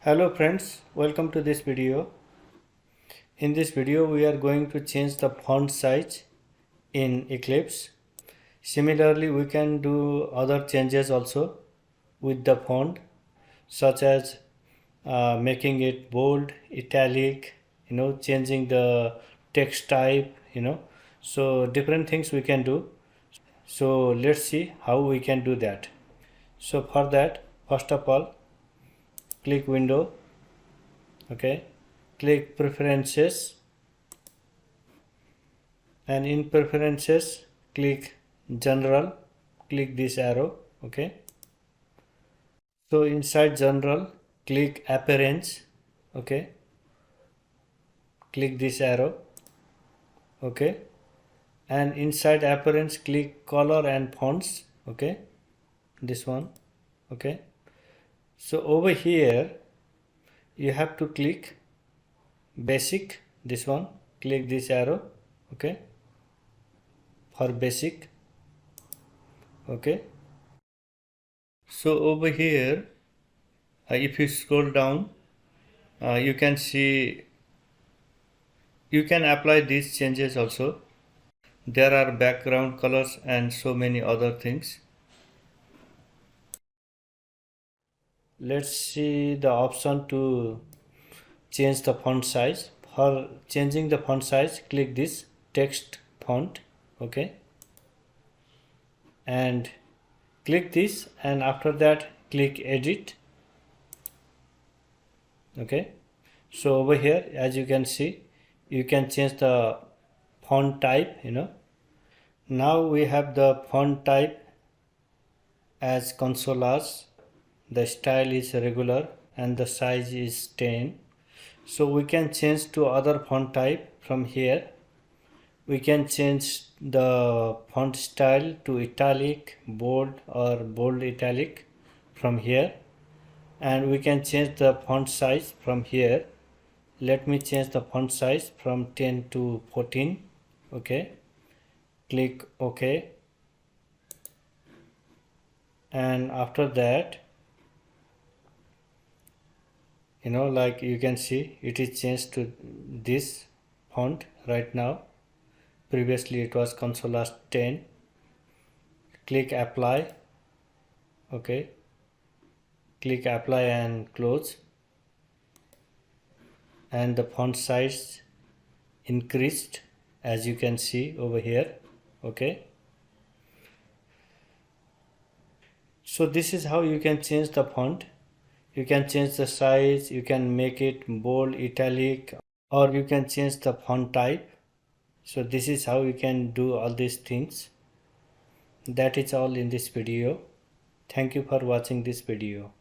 Hello friends, welcome to this video. In this video we are going to change the font size in Eclipse. Similarly we can do other changes also with the font, such as making it bold, italic, changing the text type, so different things we can do. So let's see how we can do that. So for that, first of all, click window, okay, click preferences, and in preferences click general, click this arrow, okay. So inside general click appearance, okay, click this arrow, okay, and inside appearance click color and fonts, okay, this one, okay. So over here you have to click basic, this one, click this arrow, okay, for basic, okay. So over here if you scroll down you can see you can apply these changes also. There are background colors and so many other things. Let's see the option to change the font size. For changing the font size, click this text font, okay, and click this, and after that click edit, okay. So over here, as you can see, you can change the font type, now we have the font type as consolas, the style is regular and the size is 10. So we can change to other font type from here. We can change the font style to italic, bold or bold italic from here, and we can change the font size from here. Let me change the font size from 10 to 14, okay. Click OK, and after that, like you can see, it is changed to this font right now. Previously it was Consolas 10. Click apply, okay, click apply and close, and the font size increased, as you can see over here, okay. So this is how you can change the font. You can change the size, you can make it bold, italic, or you can change the font type. So this is how you can do all these things. That is all in this video. Thank you for watching this video.